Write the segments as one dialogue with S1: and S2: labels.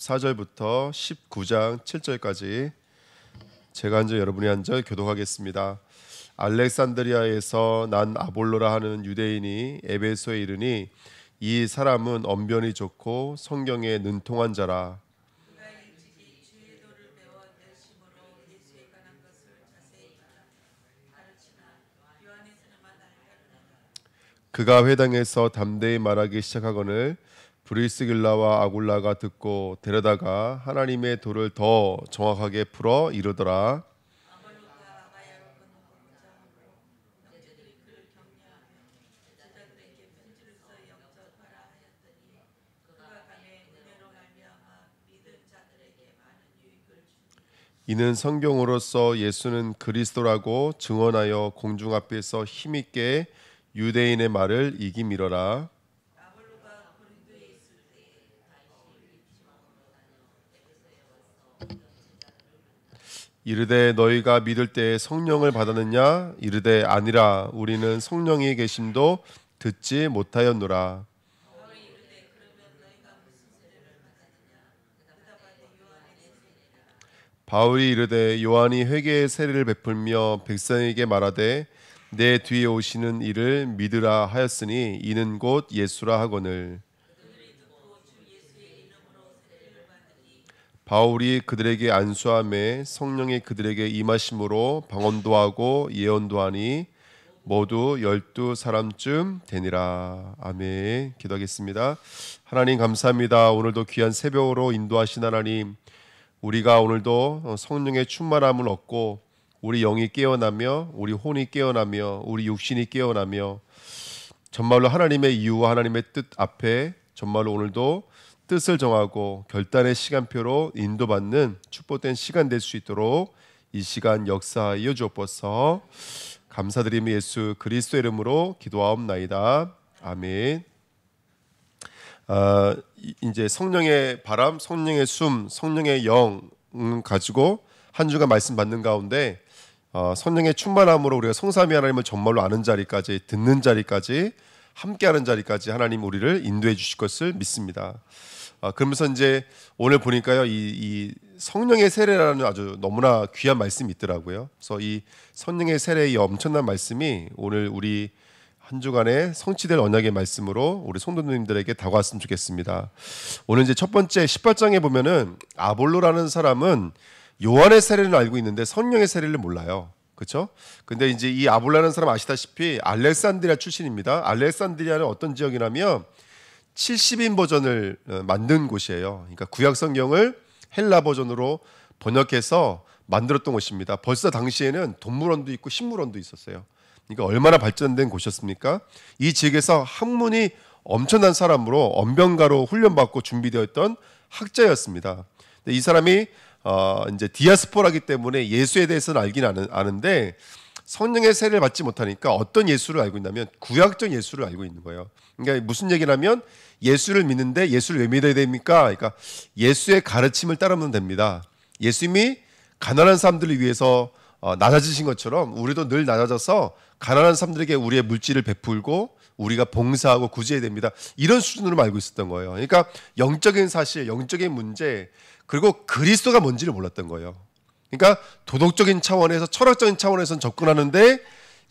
S1: 4절부터 19장 7절까지 제가 한 절 여러분이 한 절 교독하겠습니다. 알렉산드리아에서 난 아볼로라 하는 유대인이 에베소에 이르니 이 사람은 언변이 좋고 성경에 능통한 자라. 그가 회당에서 담대히 말하기 시작하거늘 브리스길라와 아굴라가 듣고 데려다가 하나님의 도를 더 정확하게 풀어 이르더라. 이는 성경으로서 예수는 그리스도라고 증언하여 공중 앞에서 힘있게 유대인의 말을 이기미러라. 이르되 너희가 믿을 때에 성령을 받았느냐? 이르되 아니라 우리는 성령이 계심도 듣지 못하였노라. 바울이 이르되 요한이 회개의 세례를 베풀며 백성에게 말하되 내 뒤에 오시는 이를 믿으라 하였으니 이는 곧 예수라 하거늘. 바울이 그들에게 안수하매 성령이 그들에게 임하심으로 방언도 하고 예언도 하니 모두 12사람쯤 되니라. 아멘. 기도하겠습니다. 하나님 감사합니다. 오늘도 귀한 새벽으로 인도하신 하나님, 우리가 오늘도 성령의 충만함을 얻고 우리 영이 깨어나며 우리 혼이 깨어나며 우리 육신이 깨어나며 정말로 하나님의 이유와 하나님의 뜻 앞에 정말로 오늘도 뜻을 정하고 결단의 시간표로 인도받는 축복된 시간 될 수 있도록 이 시간 역사하여 주옵소서. 감사드리며 예수 그리스도의 이름으로 기도하옵나이다. 아멘. 이제 성령의 바람, 성령의 숨, 성령의 영 가지고 한 주간 말씀 받는 가운데 성령의 충만함으로 우리가 성삼위 하나님을 정말로 아는 자리까지, 듣는 자리까지, 함께하는 자리까지 하나님 우리를 인도해 주실 것을 믿습니다. 그러면서 이제 오늘 보니까요, 이 성령의 세례라는 아주 너무나 귀한 말씀이 있더라고요. 그래서 이 성령의 세례의 이 엄청난 말씀이 오늘 우리 한 주간의 성취될 언약의 말씀으로 우리 성도님들에게 다가왔으면 좋겠습니다. 오늘 이제 첫 번째 18장에 보면은 아볼로라는 사람은 요한의 세례를 알고 있는데 성령의 세례를 몰라요. 그렇죠? 근데 이제 이 아볼로라는 사람 아시다시피 알렉산드리아 출신입니다. 알렉산드리아는 어떤 지역이냐면 70인 버전을 만든 곳이에요. 그러니까 구약 성경을 헬라 버전으로 번역해서 만들었던 곳입니다. 벌써 당시에는 동물원도 있고 식물원도 있었어요. 그러니까 얼마나 발전된 곳이었습니까? 이 지역에서 학문이 엄청난 사람으로 언변가로 훈련받고 준비되어 있던 학자였습니다. 근데 이 사람이 이제 디아스포라기 때문에 예수에 대해서는 알긴 아는데 성령의 세례를 받지 못하니까 어떤 예수를 알고 있냐면 구약적 예수를 알고 있는 거예요. 그러니까 무슨 얘기냐면 예수를 믿는데 예수를 왜 믿어야 됩니까? 그러니까 예수의 가르침을 따르면 됩니다. 예수님이 가난한 사람들을 위해서 낮아지신 것처럼 우리도 늘 낮아져서 가난한 사람들에게 우리의 물질을 베풀고 우리가 봉사하고 구제해야 됩니다. 이런 수준으로 알고 있었던 거예요. 그러니까 영적인 사실, 영적인 문제, 그리고 그리스도가 뭔지를 몰랐던 거예요. 그러니까 도덕적인 차원에서, 철학적인 차원에서는 접근하는데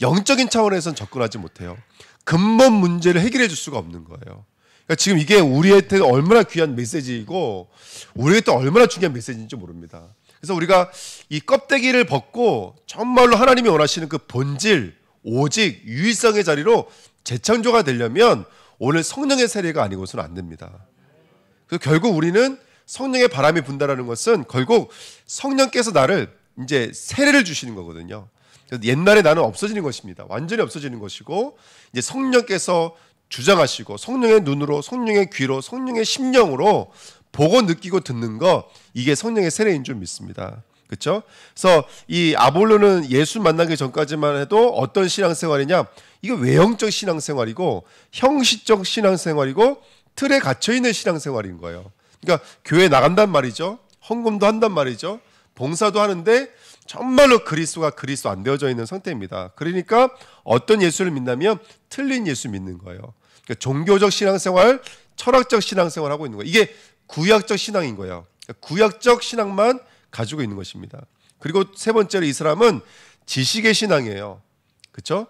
S1: 영적인 차원에서는 접근하지 못해요. 근본 문제를 해결해 줄 수가 없는 거예요. 그러니까 지금 이게 우리한테 얼마나 귀한 메시지이고 우리에게 또 얼마나 중요한 메시지인지 모릅니다. 그래서 우리가 이 껍데기를 벗고 정말로 하나님이 원하시는 그 본질, 오직 유일성의 자리로 재창조가 되려면 오늘 성령의 세례가 아니고서는 안 됩니다. 그래서 결국 우리는 성령의 바람이 분다라는 것은 결국 성령께서 나를 이제 세례를 주시는 거거든요. 그래서 옛날에 나는 없어지는 것입니다. 완전히 없어지는 것이고 이제 성령께서 주장하시고 성령의 눈으로, 성령의 귀로, 성령의 심령으로 보고 느끼고 듣는 거, 이게 성령의 세례인 줄 믿습니다. 그렇죠? 그래서 이 아볼로는 예수 만나기 전까지만 해도 어떤 신앙생활이냐? 이거 외형적 신앙생활이고 형식적 신앙생활이고 틀에 갇혀 있는 신앙생활인 거예요. 그러니까 교회 나간단 말이죠. 헌금도 한단 말이죠. 봉사도 하는데 정말로 그리스도가 그리스도 안 되어져 있는 상태입니다. 그러니까 어떤 예수를 믿냐면 틀린 예수 믿는 거예요. 그러니까 종교적 신앙생활, 철학적 신앙생활 하고 있는 거예요. 이게 구약적 신앙인 거예요. 구약적 신앙만 가지고 있는 것입니다. 그리고 세 번째로 이 사람은 지식의 신앙이에요. 그렇죠?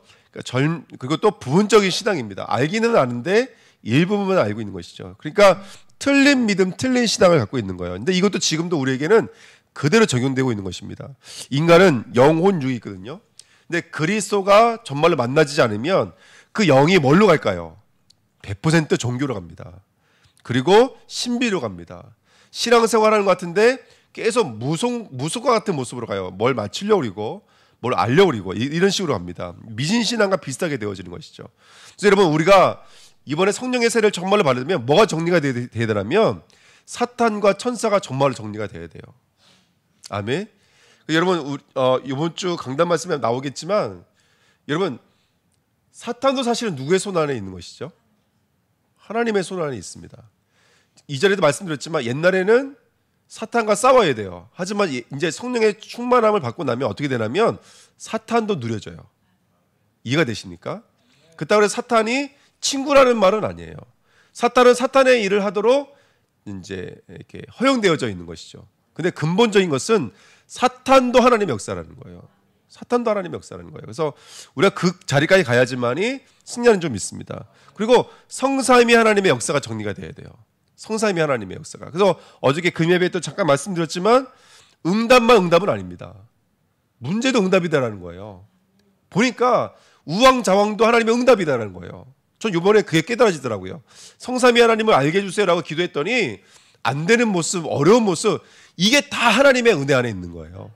S1: 그리고 또 부분적인 신앙입니다. 알기는 아는데 일부분만 알고 있는 것이죠. 그러니까 틀린 믿음, 틀린 신앙을 갖고 있는 거예요. 근데 이것도 지금도 우리에게는 그대로 적용되고 있는 것입니다. 인간은 영혼주의거든요. 근데 그리스도가 정말로 만나지 않으면 그 영이 뭘로 갈까요? 100% 종교로 갑니다. 그리고 신비로 갑니다. 신앙생활하는 것 같은데 계속 무속과 같은 모습으로 가요. 뭘 맞추려고 그러고 뭘 알려고 그러고 이런 식으로 갑니다. 미신신앙과 비슷하게 되어지는 것이죠. 그래서 여러분 우리가 이번에 성령의 세례를 정말로 받으면 뭐가 정리가 돼야 되냐면 사탄과 천사가 정말로 정리가 돼야 돼요. 아멘. 여러분 이번 주 강단 말씀에 나오겠지만 여러분 사탄도 사실은 누구의 손 안에 있는 것이죠? 하나님의 손 안에 있습니다. 이전에도 말씀드렸지만 옛날에는 사탄과 싸워야 돼요. 하지만 이제 성령의 충만함을 받고 나면 어떻게 되냐면 사탄도 누려져요. 이해가 되십니까? 그렇다고 해서 사탄이 친구라는 말은 아니에요. 사탄은 사탄의 일을 하도록 이제 이렇게 허용되어져 있는 것이죠. 근데 근본적인 것은 사탄도 하나님의 역사라는 거예요. 사탄도 하나님의 역사라는 거예요. 그래서 우리가 그 자리까지 가야지만이 승리는 좀 있습니다. 그리고 성삼위 하나님의 역사가 정리가 돼야 돼요. 성삼위 하나님의 역사가. 그래서 어저께 금요일에 또 잠깐 말씀드렸지만 응답만 응답은 아닙니다. 문제도 응답이다라는 거예요. 보니까 우왕좌왕도 하나님의 응답이다라는 거예요. 전 이번에 그게 깨달아지더라고요. 성삼위 하나님을 알게 해주세요라고 기도했더니 안 되는 모습, 어려운 모습 이게 다 하나님의 은혜 안에 있는 거예요.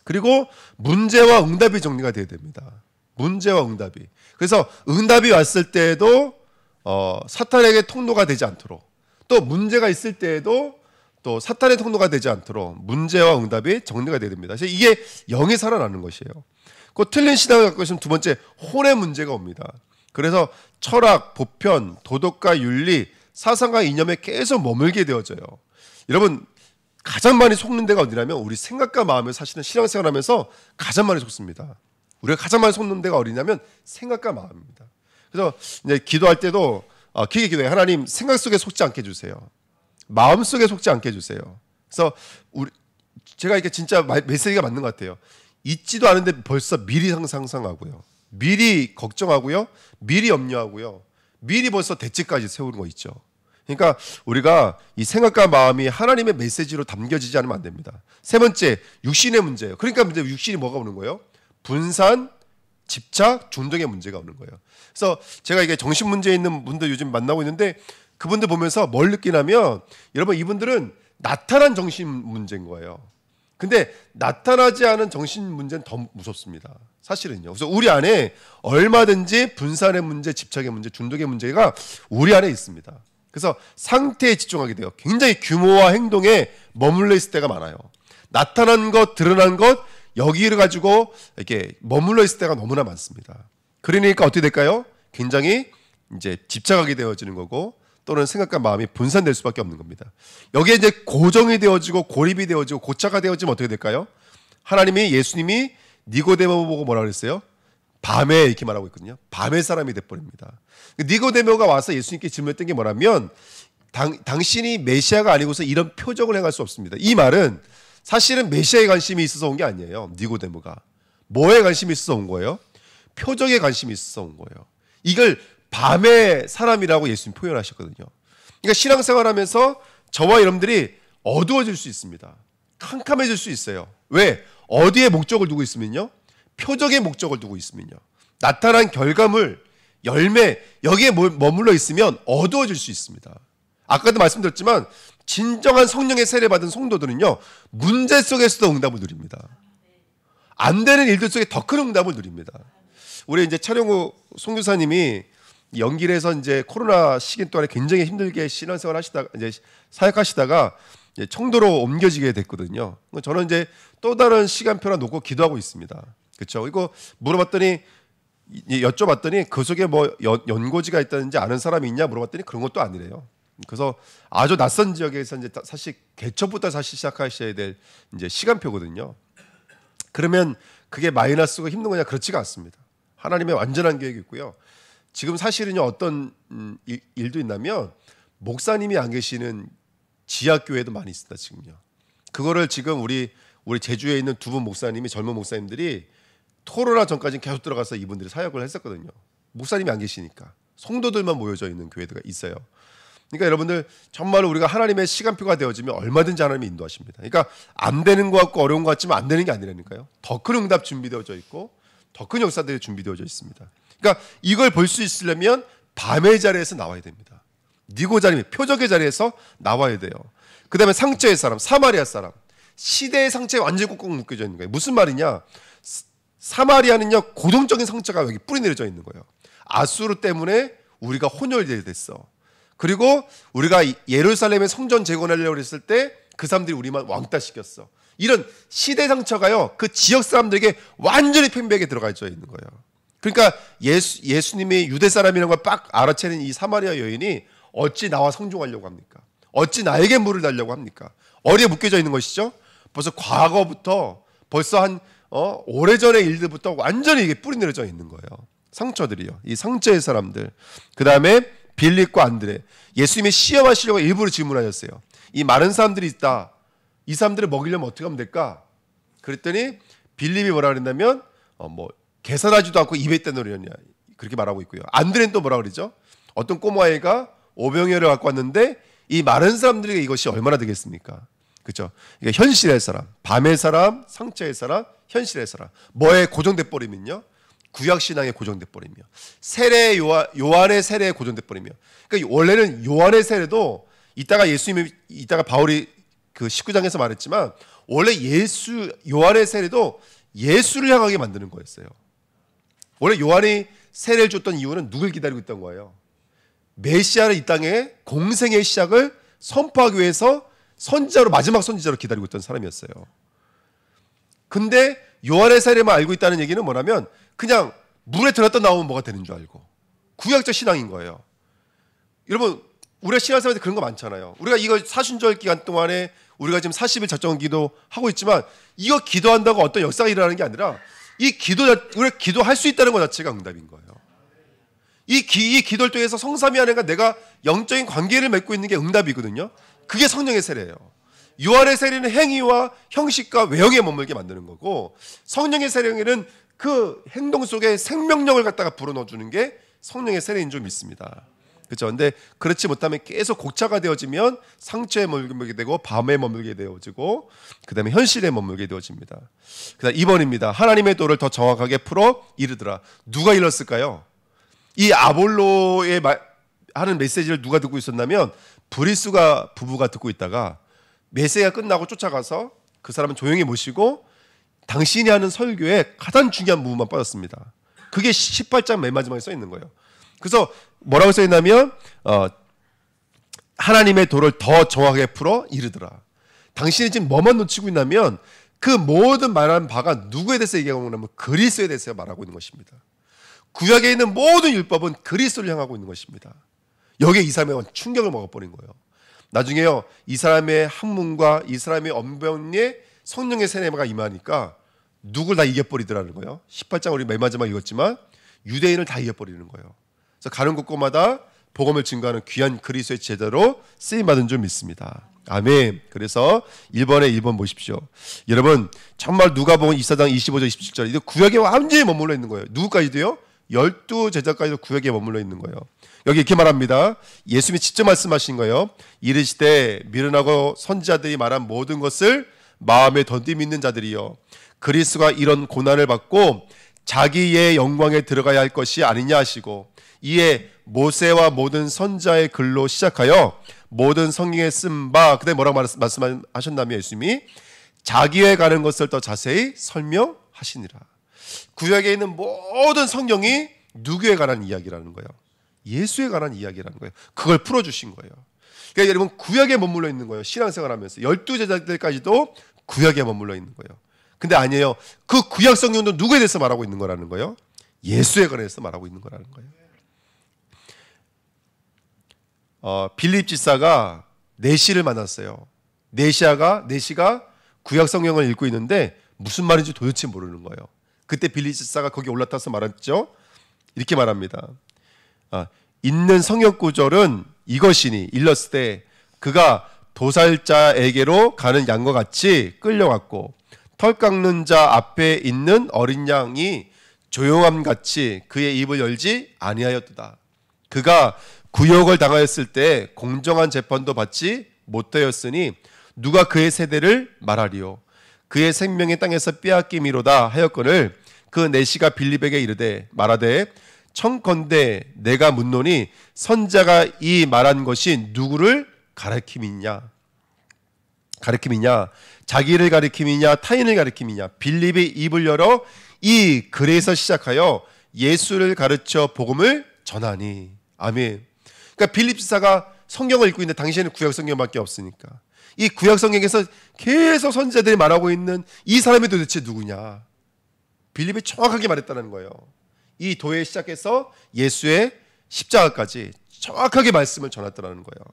S1: 그리고 문제와 응답이 정리가 돼야 됩니다. 문제와 응답이. 그래서 응답이 왔을 때에도 사탄에게 통로가 되지 않도록 또 문제가 있을 때에도 또 사탄의 통로가 되지 않도록 문제와 응답이 정리가 돼야 됩니다. 그래서 이게 영이 살아나는 것이에요. 그 틀린 신앙을 갖고 있으면 두 번째 혼의 문제가 옵니다. 그래서 철학, 보편, 도덕과 윤리, 사상과 이념에 계속 머물게 되어져요. 여러분 가장 많이 속는 데가 어디냐면 우리 생각과 마음을 사실은 신앙생활하면서 가장 많이 속습니다. 우리가 가장 많이 속는 데가 어디냐면 생각과 마음입니다. 그래서 이제 기도할 때도 길게 기도해. 하나님 생각 속에 속지 않게 해주세요. 마음 속에 속지 않게 해주세요. 그래서 제가 이렇게 진짜 메시지가 맞는 것 같아요. 있지도 않은데 벌써 미리 상상하고요. 미리 걱정하고요. 미리 염려하고요. 미리 벌써 대책까지 세우는 거 있죠. 그러니까 우리가 이 생각과 마음이 하나님의 메시지로 담겨지지 않으면 안 됩니다. 세 번째, 육신의 문제예요. 그러니까 이제 육신이 뭐가 오는 거예요? 분산, 집착, 중독의 문제가 오는 거예요. 그래서 제가 이게 정신 문제 있는 분들 요즘 만나고 있는데 그분들 보면서 뭘 느끼냐면 여러분 이분들은 나타난 정신 문제인 거예요. 근데 나타나지 않은 정신 문제는 더 무섭습니다. 사실은요. 그래서 우리 안에 얼마든지 분산의 문제, 집착의 문제, 중독의 문제가 우리 안에 있습니다. 그래서 상태에 집중하게 돼요. 굉장히 규모와 행동에 머물러 있을 때가 많아요. 나타난 것, 드러난 것 여기를 가지고 이렇게 머물러 있을 때가 너무나 많습니다. 그러니까 어떻게 될까요? 굉장히 이제 집착하게 되어지는 거고 또는 생각과 마음이 분산될 수밖에 없는 겁니다. 여기에 이제 고정이 되어지고 고립이 되어지고 고착화 되어지면 어떻게 될까요? 하나님이 예수님이 니고데모 보고 뭐라 그랬어요? 밤에 이렇게 말하고 있거든요. 밤의 사람이 돼버립니다. 니고데모가 와서 예수님께 질문했던 게 뭐냐면 당신이 메시아가 아니고서 이런 표적을 행할 수 없습니다. 이 말은 사실은 메시아에 관심이 있어서 온 게 아니에요. 니고데모가. 뭐에 관심이 있어서 온 거예요? 표적에 관심이 있어서 온 거예요. 이걸 밤의 사람이라고 예수님 표현하셨거든요. 그러니까 신앙생활하면서 저와 여러분들이 어두워질 수 있습니다. 캄캄해질 수 있어요. 왜? 어디에 목적을 두고 있으면요? 표적의 목적을 두고 있으면요. 나타난 결과물, 열매 여기에 머물러 있으면 어두워질 수 있습니다. 아까도 말씀드렸지만 진정한 성령의 세례 받은 성도들은요. 문제 속에서도 응답을 누립니다. 안 되는 일들 속에 더 큰 응답을 누립니다. 우리 이제 차령우 선교사님이 연길에서 이제 코로나 시기 동안에 굉장히 힘들게 신앙생활 하시다가 이제 사역하시다가 이제 청도로 옮겨지게 됐거든요. 저는 이제 또 다른 시간표를 놓고 기도하고 있습니다. 그렇죠? 이거 물어봤더니 여쭤봤더니 그 속에 뭐 연고지가 있다든지 아는 사람이 있냐 물어봤더니 그런 것도 아니래요. 그래서 아주 낯선 지역에서 이제 사실 개척부터 사실 시작하셔야 될 이제 시간표거든요. 그러면 그게 마이너스고 힘든 거냐? 그렇지가 않습니다. 하나님의 완전한 계획이 있고요. 지금 사실은요 어떤 일도 있냐면 목사님이 안 계시는 지하교회도 많이 있습니다. 지금요. 그거를 지금 우리 제주에 있는 두 분 목사님이, 젊은 목사님들이 코로나 전까지 계속 들어가서 이분들이 사역을 했었거든요. 목사님이 안 계시니까 성도들만 모여져 있는 교회가 있어요. 그러니까 여러분들 정말 우리가 하나님의 시간표가 되어지면 얼마든지 하나님이 인도하십니다. 그러니까 안 되는 것 같고 어려운 것 같지만 안 되는 게 아니라니까요. 더 큰 응답 준비되어져 있고 더 큰 역사들이 준비되어져 있습니다. 그러니까 이걸 볼 수 있으려면 밤의 자리에서 나와야 됩니다. 니고 자리, 표적의 자리에서 나와야 돼요. 그 다음에 상처의 사람, 사마리아 사람, 시대의 상처에 완전히 꾹꾹 묶여져 있는 거예요. 무슨 말이냐? 사마리아는요, 고정적인 상처가 여기 뿌리 내려져 있는 거예요. 아수르 때문에 우리가 혼혈됐어. 그리고 우리가 예루살렘의 성전 재건하려고 했을 때 그 사람들이 우리만 왕따시켰어. 이런 시대 상처가요, 그 지역 사람들에게 완전히 팽배하게 들어가 있는 거예요. 그러니까 예수님이 유대 사람이라는 걸 빡 알아채는 이 사마리아 여인이 어찌 나와 성종하려고 합니까? 어찌 나에게 물을 달라고 합니까? 어디에 묶여져 있는 것이죠? 벌써 과거부터, 벌써 한 오래전의 일들부터 완전히 이게 뿌리 내려져 있는 거예요. 상처들이요. 이 상처의 사람들. 그 다음에 빌립과 안드레. 예수님이 시험하시려고 일부러 질문하셨어요. 이 많은 사람들이 있다. 이 사람들을 먹이려면 어떻게 하면 될까? 그랬더니 빌립이 뭐라 그랬냐면 계산하지도 않고 입에 있다 노리냐, 그렇게 말하고 있고요. 안드레는 또 뭐라 그러죠? 어떤 꼬마애가 오병이어를 갖고 왔는데 이 많은 사람들에게 이것이 얼마나 되겠습니까? 그렇죠? 이게 현실의 사람, 밤의 사람, 상처의 사람, 현실의 사람. 뭐에 고정돼 버리면요? 구약 신앙에 고정돼 버리며, 세례 요한의 세례에 고정돼 버리며. 그러니까 원래는 요한의 세례도 이따가 바울이 그 19장에서 말했지만 원래 요한의 세례도 예수를 향하게 만드는 거였어요. 원래 요한이 세례를 줬던 이유는 누굴 기다리고 있던 거예요? 메시아를 이 땅에 공생의 시작을 선포하기 위해서 선지자로, 마지막 선지자로 기다리고 있던 사람이었어요. 근데 요한의 세례만 알고 있다는 얘기는 뭐냐면 그냥 물에 들어갔다 나오면 뭐가 되는 줄 알고, 구약적 신앙인 거예요. 여러분, 우리가 신앙생활에 그런 거 많잖아요. 우리가 이거 사순절 기간 동안에 우리가 지금 40일 작정 기도 하고 있지만 이거 기도한다고 어떤 역사가 일어나는 게 아니라 우리가 기도할 수 있다는 것 자체가 응답인 거예요. 이 기도를 통해서 성삼위 하나님과 내가 영적인 관계를 맺고 있는 게 응답이거든요. 그게 성령의 세례예요. 요한의 세례는 행위와 형식과 외형에 머물게 만드는 거고, 성령의 세례는 그 행동 속에 생명력을 갖다가 불어넣어주는 게 성령의 세례인 줄 믿습니다. 그렇죠? 근데 그렇지 못하면 계속 곡차가 되어지면 상처에 머물게 되고 밤에 머물게 되어지고 그 다음에 현실에 머물게 되어집니다. 그 다음 2번입니다. 하나님의 도를 더 정확하게 풀어 이르더라. 누가 일렀을까요? 이 아볼로의 하는 메시지를 누가 듣고 있었냐면 브리스가 부부가 듣고 있다가 메시지가 끝나고 쫓아가서 그 사람은 조용히 모시고 당신이 하는 설교에 가장 중요한 부분만 빠졌습니다. 그게 18장 맨 마지막에 써 있는 거예요. 그래서 뭐라고 써 있냐면 하나님의 도를 더 정확하게 풀어 이르더라. 당신이 지금 뭐만 놓치고 있냐면 그 모든 말하는 바가 누구에 대해서 얘기하고 있냐면 그리스도에 대해서 말하고 있는 것입니다. 구약에 있는 모든 율법은 그리스도를 향하고 있는 것입니다. 여기에 이 사람의 충격을 먹어버린 거예요. 나중에요, 이 사람의 학문과 이 사람의 언변에 성령의 세례가 임하니까 누굴 다 이겨버리더라는 거예요. 18장 우리 맨 마지막 읽었지만 유대인을 다 이겨버리는 거예요. 그래서 가는 곳곳마다 복음을 증거하는 귀한 그리스도의 제자로 쓰임받은 줄 믿습니다. 아멘. 그래서 1번 보십시오. 여러분, 정말 누가복음 24장 25절 27절 이거 구약에 완전히 머물러 있는 거예요. 누구까지도요? 12제자까지도 구약에 머물러 있는 거예요. 여기 이렇게 말합니다. 예수님이 직접 말씀하신 거예요. 이르시되 미련하고 선지자들이 말한 모든 것을 마음에 던디 믿는 자들이여, 그리스도가 이런 고난을 받고 자기의 영광에 들어가야 할 것이 아니냐 하시고, 이에 모세와 모든 선지자의 글로 시작하여 모든 성경에 쓴 바, 그다음에 뭐라고 말씀하셨냐면 예수님이 자기에 가는 것을 더 자세히 설명하시니라. 구약에 있는 모든 성경이 누구에 관한 이야기라는 거예요? 예수에 관한 이야기라는 거예요. 그걸 풀어주신 거예요. 그러니까 여러분, 구약에 머물러 있는 거예요. 신앙생활하면서 12제자들까지도 구약에 머물러 있는 거예요. 근데 아니에요. 그 구약 성경도 누구에 대해서 말하고 있는 거라는 거예요? 예수에 관해서 말하고 있는 거라는 거예요. 빌립 집사가 네시를 만났어요. 네시가 구약 성경을 읽고 있는데 무슨 말인지 도대체 모르는 거예요. 그때 빌립 집사가 거기 올라타서 말했죠. 이렇게 말합니다. 있는 성역 구절은 이것이니 일렀을 때 그가 도살자에게로 가는 양과 같이 끌려갔고 털 깎는 자 앞에 있는 어린 양이 조용함 같이 그의 입을 열지 아니하였도다. 그가 구역을 당하였을 때 공정한 재판도 받지 못하였으니 누가 그의 세대를 말하리요. 그의 생명의 땅에서 빼앗김이로다 하였거늘 그 내시가 빌립에게 이르되 말하되 청컨대 내가 묻노니 선자가 이 말한 것이 누구를 가리킴이냐 자기를 가리킴이냐 타인을 가리킴이냐. 빌립이 입을 열어 이 글에서 시작하여 예수를 가르쳐 복음을 전하니. 아멘. 그러니까 빌립 지사가 성경을 읽고 있는데 당시에는 구약 성경밖에 없으니까 이 구약 성경에서 계속 선지자들이 말하고 있는 이 사람이 도대체 누구냐. 빌립이 정확하게 말했다는 거예요. 이 도에 시작해서 예수의 십자가까지 정확하게 말씀을 전했다는 거예요.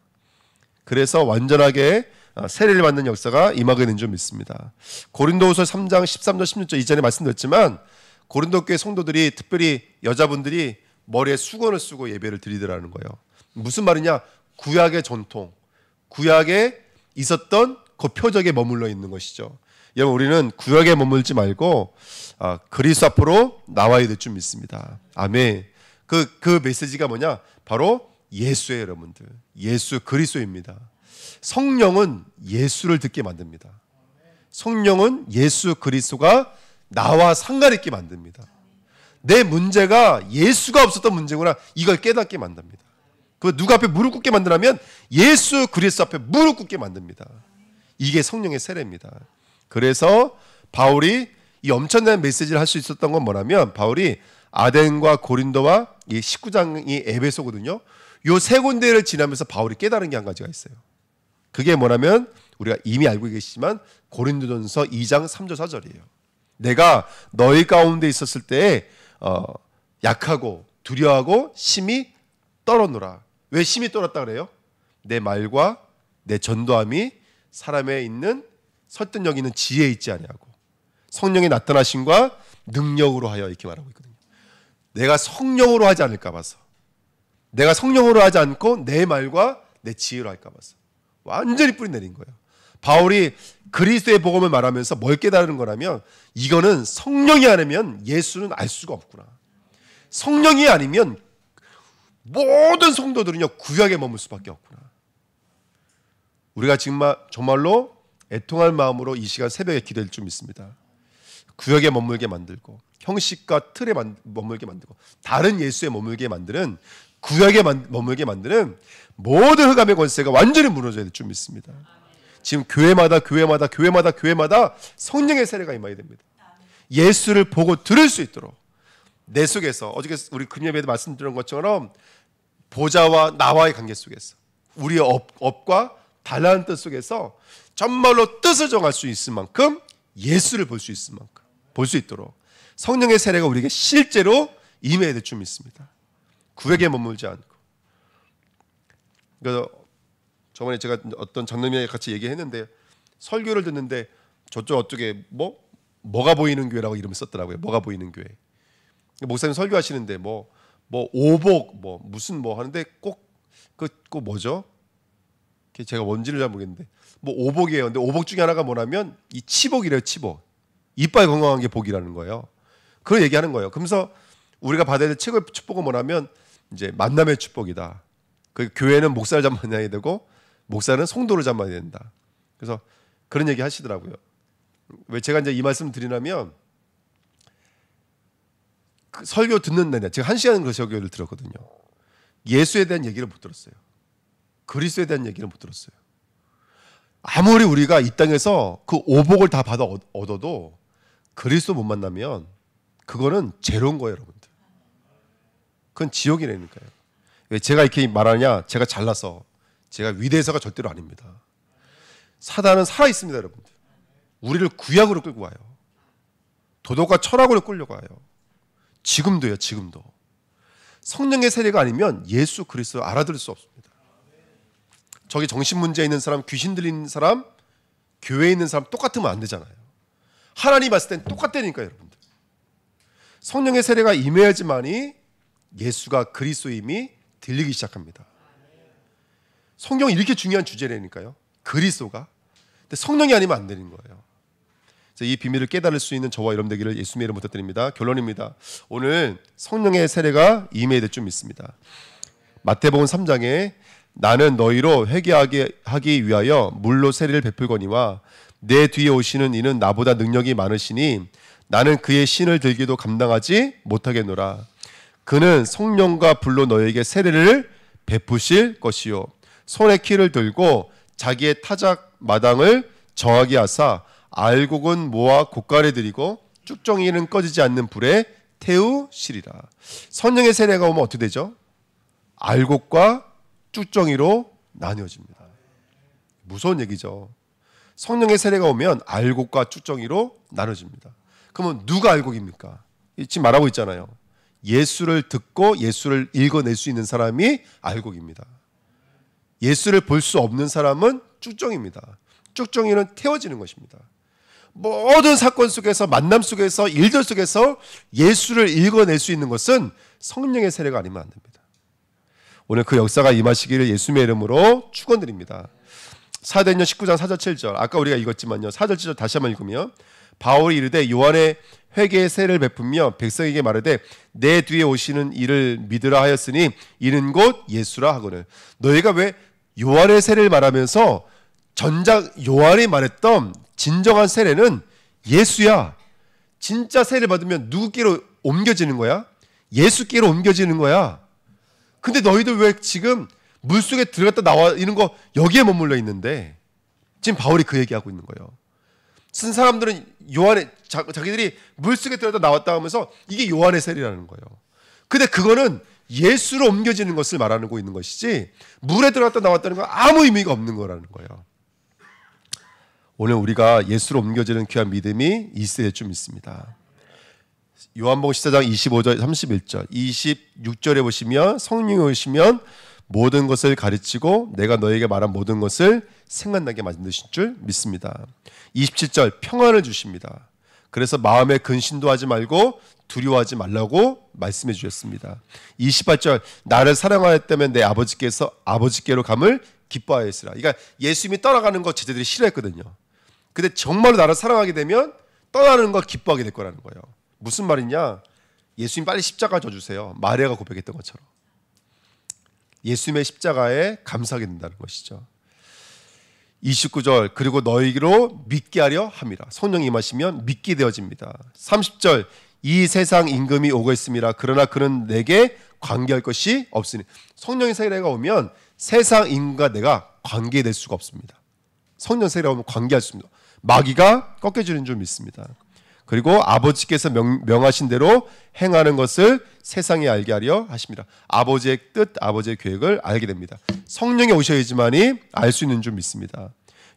S1: 그래서 완전하게 세례를 받는 역사가 임하게 된 줄 믿습니다. 고린도후서 3장 13절 16절 이전에 말씀드렸지만 고린도 교회 성도들이 특별히 여자분들이 머리에 수건을 쓰고 예배를 드리더라는 거예요. 무슨 말이냐? 구약의 전통, 구약에 있었던 그 표적에 머물러 있는 것이죠. 여러분 우리는 구약에 머물지 말고 그리스도 앞으로 나와야 될 줄 믿습니다. 아멘. 그 메시지가 뭐냐? 바로 예수예요, 여러분들. 예수 그리스도입니다. 성령은 예수를 듣게 만듭니다. 성령은 예수 그리스도가 나와 상관있게 만듭니다. 내 문제가 예수가 없었던 문제구나 이걸 깨닫게 만듭니다. 그 누구 앞에 무릎 꿇게 만드냐면 예수 그리스도 앞에 무릎 꿇게 만듭니다. 이게 성령의 세례입니다. 그래서 바울이 이 엄청난 메시지를 할 수 있었던 건 뭐냐면 바울이 아덴과 고린도와 이 19장이 에베소거든요. 요 세 군데를 지나면서 바울이 깨달은 게 한 가지가 있어요. 그게 뭐냐면 우리가 이미 알고 계시지만 고린도전서 2장 3절 4절이에요. 내가 너희 가운데 있었을 때 약하고 두려워하고 심히 떨었노라. 왜 심히 떨었다 그래요? 내 말과 내 전도함이 사람에 있는 설득력 있는 지혜에 있지 아니하고 성령의 나타나심과 능력으로 하여 이렇게 말하고 있거든요. 내가 성령으로 하지 않을까 봐서, 내가 성령으로 하지 않고 내 말과 내 지혜로 할까 봐서 완전히 뿌리 내린 거예요. 바울이 그리스도의 복음을 말하면서 뭘 깨달은 거라면 이거는 성령이 아니면 예수는 알 수가 없구나. 성령이 아니면 모든 성도들은요 구약에 머물 수밖에 없구나. 우리가 정말로 애통할 마음으로 이 시간 새벽에 기도할 줄 믿습니다. 구약에 머물게 만들고 형식과 틀에 머물게 만들고 다른 예수에 머물게 만드는 구약에 머물게 만드는 모든 흑암의 권세가 완전히 무너져야 될 줄 믿습니다. 지금 교회마다 성령의 세례가 임해야 됩니다. 예수를 보고 들을 수 있도록 내 속에서 어저께 우리 금요일에도 말씀드린 것처럼 보좌와 나와의 관계 속에서 우리의 업과 달라는 뜻 속에서 정말로 뜻을 정할 수 있을 만큼 예수를 볼 수 있을 만큼 볼 수 있도록 성령의 세례가 우리에게 실제로 임해야 될 줄 믿습니다. 구약에 머물지 않고. 그래서 저번에 제가 어떤 장로님이 같이 얘기했는데 설교를 듣는데 저쪽 어떻게 뭐가 보이는 교회라고 이름을 썼더라고요. 뭐가 보이는 교회. 목사님 설교하시는데 뭐 오복 무슨 하는데 꼭 뭐죠? 제가 뭔지를 잘 모르겠는데 오복이에요. 근데 오복 중에 하나가 뭐냐면 이 치복이래요. 치복. 이빨 건강한 게 복이라는 거예요. 그걸 얘기하는 거예요. 그러면서 우리가 받아야 될 최고의 축복은 뭐냐면 이제 만남의 축복이다. 그 교회는 목사를 잡아야 되고 목사는 성도를 잡아야 된다. 그래서 그런 얘기 하시더라고요. 왜 제가 이제 이 말씀 드리냐면 그 설교 듣는 내내 제가 1시간 그 설교를 들었거든요. 예수에 대한 얘기를 못 들었어요. 그리스도에 대한 얘기를 못 들었어요. 아무리 우리가 이 땅에서 그 오복을 다 받아 얻어도 그리스도 못 만나면 그거는 제로인 거예요, 여러분들. 그건 지옥이라니까요. 왜 제가 이렇게 말하냐? 제가 잘나서, 제가 위대해서가 절대로 아닙니다. 사단은 살아 있습니다, 여러분들. 우리를 구약으로 끌고 와요. 도덕과 철학으로 끌려가요. 지금도요, 지금도. 성령의 세례가 아니면 예수 그리스도를 알아들을 수 없습니다. 저기 정신문제 있는 사람, 귀신 들린 사람, 교회에 있는 사람 똑같으면 안 되잖아요. 하나님 봤을 땐 똑같다니까요, 여러분들. 성령의 세례가 임해야지만이 예수가 그리스도임이 들리기 시작합니다. 성경이 이렇게 중요한 주제라니까요. 그리스도가. 근데 성령이 아니면 안 되는 거예요. 그래서 이 비밀을 깨달을 수 있는 저와 여러분 되기를 예수님의 이름으로 부탁드립니다. 결론입니다. 오늘 성령의 세례가 임해야 될 줄 믿습니다. 마태복음 3장에 나는 너희로 회개하게 하기 위하여 물로 세례를 베풀거니와 내 뒤에 오시는 이는 나보다 능력이 많으시니 나는 그의 신을 들기도 감당하지 못하겠노라. 그는 성령과 불로 너희에게 세례를 베푸실 것이요 손에 키를 들고 자기의 타작 마당을 정하게 하사 알곡은 모아 곳간에 들이고 쭉정이는 꺼지지 않는 불에 태우시리라. 성령의 세례가 오면 어떻게 되죠? 알곡과 쭉정이로 나뉘어집니다. 무서운 얘기죠. 성령의 세례가 오면 알곡과 쭉정이로 나눠집니다. 그러면 누가 알곡입니까? 지금 말하고 있잖아요. 예수를 듣고 예수를 읽어낼 수 있는 사람이 알곡입니다. 예수를 볼 수 없는 사람은 쭉정입니다. 쭉정이는 태워지는 것입니다. 모든 사건 속에서, 만남 속에서, 일들 속에서 예수를 읽어낼 수 있는 것은 성령의 세례가 아니면 안 됩니다. 오늘 그 역사가 임하시기를 예수님의 이름으로 축원드립니다. 사도행전 19장 4절 7절 아까 우리가 읽었지만요. 4절 7절 다시 한번 읽으면 바울이 이르되 요한의 회개의 세례를 베풀며 백성에게 말하되 내 뒤에 오시는 이를 믿으라 하였으니 이는 곧 예수라 하거늘. 너희가 왜 요한의 세례를 말하면서 전작 요한이 말했던 진정한 세례는 예수야. 진짜 세례를 받으면 누구께로 옮겨지는 거야? 예수께로 옮겨지는 거야. 근데 너희들 왜 지금 물속에 들어갔다 나와 있는 거 여기에 머물러 있는데, 지금 바울이 그 얘기하고 있는 거예요. 쓴 사람들은 요한의 자기들이 물속에 들어갔다 나왔다 하면서 이게 요한의 세례라는 거예요. 근데 그거는 예수로 옮겨지는 것을 말하고 있는 것이지 물에 들어갔다 나왔다는 건 아무 의미가 없는 거라는 거예요. 오늘 우리가 예수로 옮겨지는 귀한 믿음이 있어야 될 줄 믿습니다. 요한복음 14장 25절 31절 26절에 보시면 성령이 오시면 모든 것을 가르치고 내가 너에게 말한 모든 것을 생각나게 만드신 줄 믿습니다. 27절 평안을 주십니다. 그래서 마음에 근심도 하지 말고 두려워하지 말라고 말씀해 주셨습니다. 28절 나를 사랑하였다면 내 아버지께로 감을 기뻐하였으라. 그러니까 예수님이 떠나가는 거 제자들이 싫어했거든요. 근데 정말로 나를 사랑하게 되면 떠나는 걸 기뻐하게 될 거라는 거예요. 무슨 말이냐? 예수님 빨리 십자가 져주세요. 마리아가 고백했던 것처럼. 예수님의 십자가에 감사하게 된다는 것이죠. 29절 그리고 너희로 믿게 하려 함이라. 성령이 임하시면 믿게 되어집니다. 30절 이 세상 임금이 오고 있음이라. 그러나 그는 내게 관계할 것이 없으니. 성령의 세례가 오면 세상 임금과 내가 관계될 수가 없습니다. 성령 세례가 오면 관계할 수 없습니다. 마귀가 꺾여지는 줄 믿습니다. 그리고 아버지께서 명하신 대로 행하는 것을 세상에 알게 하려 하십니다. 아버지의 뜻, 아버지의 계획을 알게 됩니다. 성령이 오셔야지만이 알 수 있는 줄 믿습니다.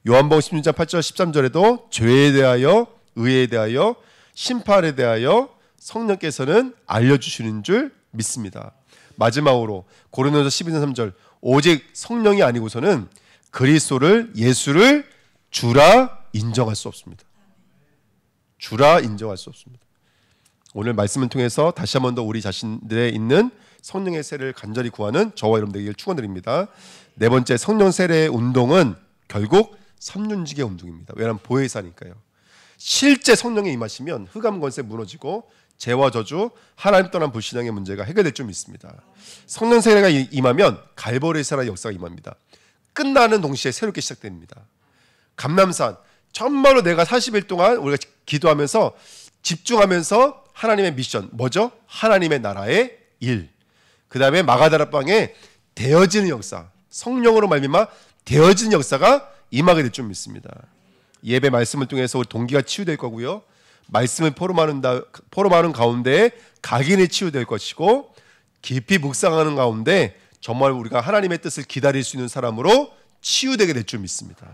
S1: 요한복음 16장 8절 13절에도 죄에 대하여, 의에 대하여, 심판에 대하여 성령께서는 알려주시는 줄 믿습니다. 마지막으로 고린도서 12장 3절 오직 성령이 아니고서는 그리스도를 예수를 주라 인정할 수 없습니다. 주라 인정할 수 없습니다. 오늘 말씀을 통해서 다시 한 번 더 우리 자신들에 있는 성령의 세례를 간절히 구하는 저와 여러분들에게 축원드립니다. 네 번째, 성령 세례의 운동은 결국 삼륜직의 운동입니다. 왜냐하면 보혜사니까요. 실제 성령이 임하시면 흑암 권세 무너지고 죄와 저주, 하나님 떠난 불신앙의 문제가 해결될 줄 믿습니다. 성령 세례가 임하면 갈보리사라는 역사가 임합니다. 끝나는 동시에 새롭게 시작됩니다. 감람산 정말로 내가 40일 동안 우리가 기도하면서 집중하면서 하나님의 미션 뭐죠? 하나님의 나라의 일. 그 다음에 마가다락방에 되어지는 역사, 성령으로 말미암아 되어지는 역사가 임하게 될 줄 믿습니다. 예배 말씀을 통해서 우리 동기가 치유될 거고요. 말씀을 포럼하는 가운데 각인이 치유될 것이고 깊이 묵상하는 가운데 정말 우리가 하나님의 뜻을 기다릴 수 있는 사람으로 치유되게 될 줄 믿습니다.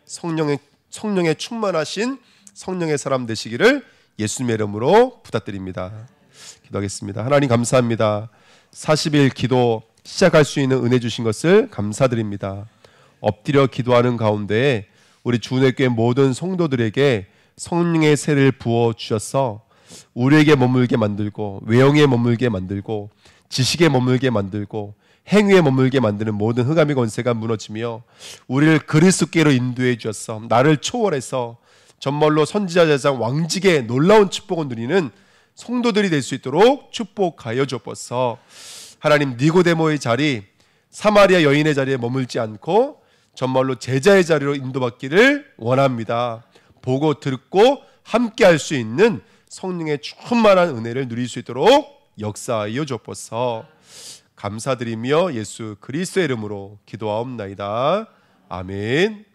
S1: 성령에 충만하신 성령의 사람 되시기를 예수님의 이름으로 부탁드립니다. 기도하겠습니다. 하나님 감사합니다. 40일 기도 시작할 수 있는 은혜 주신 것을 감사드립니다. 엎드려 기도하는 가운데 우리 주은혜교회 모든 성도들에게 성령의 세를 부어 주셔서 우리에게 머물게 만들고 외형에 머물게 만들고 지식에 머물게 만들고 행위에 머물게 만드는 모든 흑암의 권세가 무너지며 우리를 그리스도께로 인도해 주었어. 나를 초월해서 정말로 선지자 제사장 왕직의 놀라운 축복을 누리는 성도들이 될 수 있도록 축복하여 주옵소서. 하나님, 니고데모의 자리, 사마리아 여인의 자리에 머물지 않고 정말로 제자의 자리로 인도받기를 원합니다. 보고 듣고 함께 할 수 있는 성령의 충만한 은혜를 누릴 수 있도록 역사하여 주옵소서. 감사드리며 예수 그리스도의 이름으로 기도하옵나이다. 아멘.